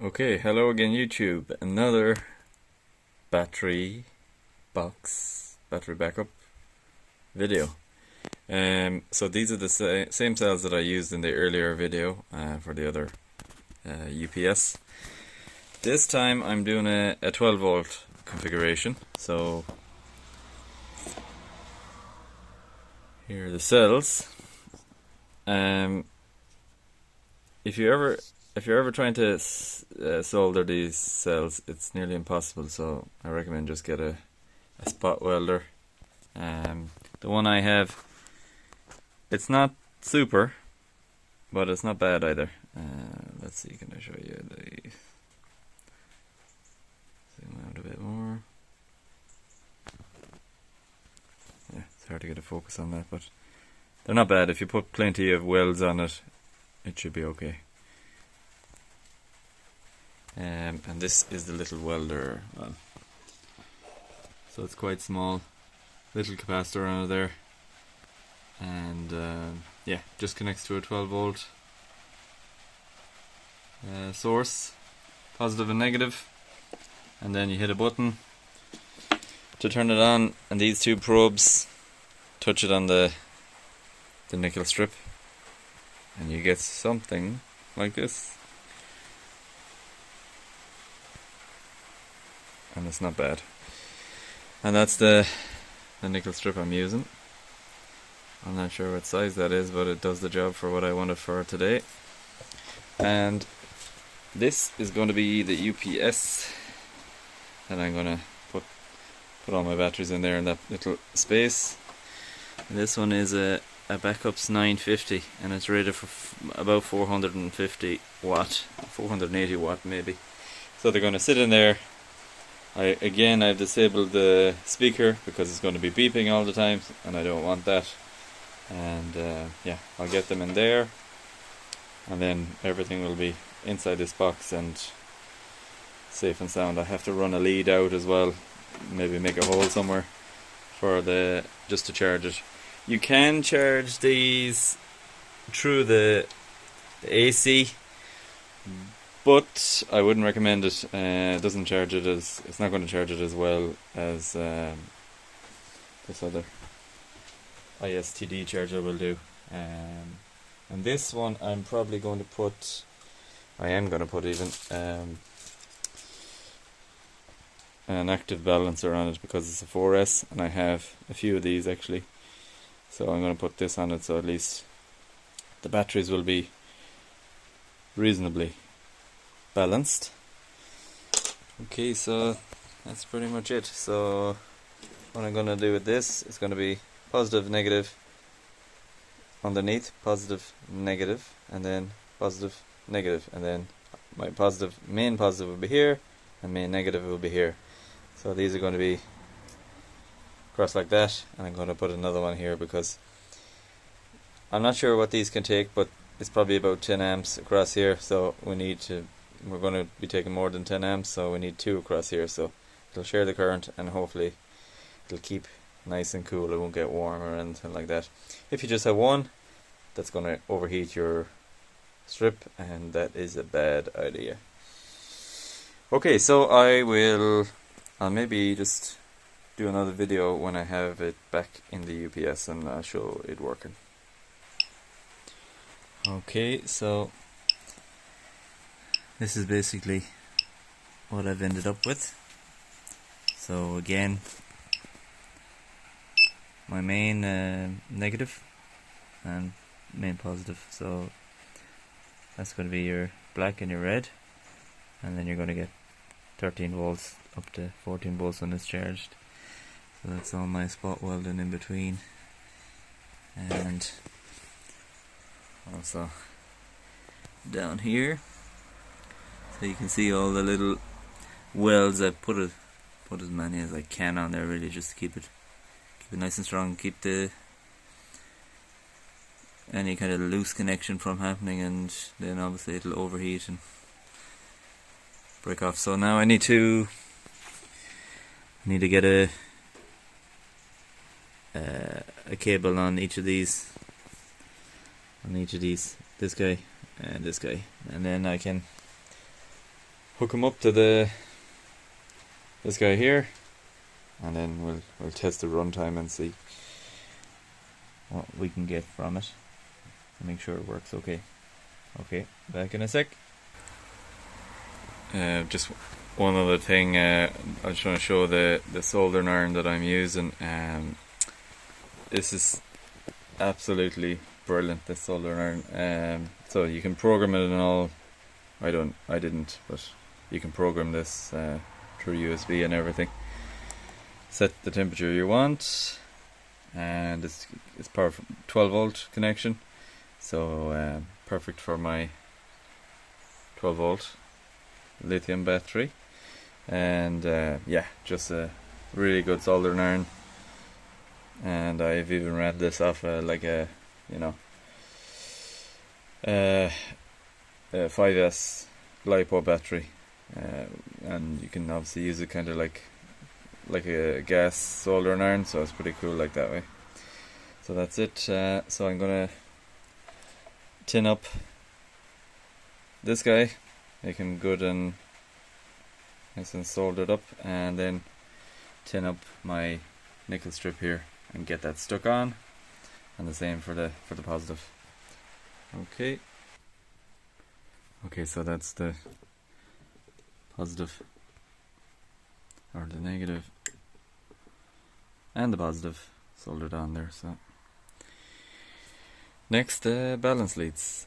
Okay, hello again YouTube. Another battery backup video. So these are the same cells that I used in the earlier video for the other UPS. This time I'm doing a 12 volt configuration. So here are the cells. If you're ever trying to solder these cells, it's nearly impossible, so I recommend just get a spot welder. The one I have, it's not super, but it's not bad either. Let's see, can I show you the zoom out a bit more? Yeah, it's hard to get a focus on that, but they're not bad. If you put plenty of welds on it, it should be okay. And this is the little welder. Well, so it's quite small, little capacitor on it there, and yeah, just connects to a 12 volt source, positive and negative, and then you hit a button to turn it on, and these two probes touch it on the nickel strip, and you get something like this. And it's not bad. And that's the nickel strip I'm using. I'm not sure what size that is, but it does the job for what I wanted for today. And this is going to be the UPS, and I'm going to put all my batteries in there in that little space. And this one is a Backups 950, and it's rated for about 450 watt, 480 watt maybe. So they're going to sit in there. I've disabled the speaker because it's going to be beeping all the time, and I don't want that. And yeah, I'll get them in there, and then everything will be inside this box and safe and sound. I have to run a lead out as well, maybe make a hole somewhere for just to charge it. You can charge these through the AC, but I wouldn't recommend it. It doesn't charge it it's not going to charge it as well as this other ISTD charger will do. And this one I'm probably going to put, an active balancer on it because it's a 4S, and I have a few of these actually. So I'm going to put this on it, so at least the batteries will be reasonably balanced. Okay, so that's pretty much it. So what I'm going to do with this is going to be positive, negative underneath, positive, negative, and then positive, negative, and then my main positive will be here, and main negative will be here. So these are going to be across like that, and I'm going to put another one here because I'm not sure what these can take, but it's probably about 10 amps across here, so we're going to be taking more than 10 amps, so we need two across here, so it'll share the current, and hopefully it'll keep nice and cool. It won't get warm or anything like that. If you just have one, that's going to overheat your strip, and that is a bad idea. Okay, so I'll maybe just do another video when I have it back in the UPS, and I'll show it working. Okay, so this is basically what I've ended up with. So again, my main negative and main positive, so that's going to be your black and your red, and then you're going to get 13 volts up to 14 volts when it's charged. So that's all my spot welding in between, and also down here, so you can see all the little welds. I've put as many as I can on there, really, just to keep it nice and strong, keep any kind of loose connection from happening, and then obviously it'll overheat and break off. So now I need to get a cable on each of these, this guy and this guy, and then I can hook them up to this guy here, and then we'll test the runtime and see what we can get from it and make sure it works okay. Okay, back in a sec. Just one other thing, I just want to show the soldering iron that I'm using. This is absolutely brilliant, this soldering iron. So you can program it and all. I didn't, but you can program this through USB and everything. Set the temperature you want, and it's power from 12-volt connection, so perfect for my 12-volt lithium battery. And yeah, just a really good soldering iron. And I've even ran this off like a 5S Lifepo battery, and you can obviously use it kind of like a gas soldering iron, so it's pretty cool like that way. So that's it. So I'm gonna tin up this guy, make him good and nice and soldered up, and then tin up my nickel strip here and get that stuck on, and the same for the positive. Okay, so that's the positive, or the negative, and the positive soldered on there. So next, balance leads.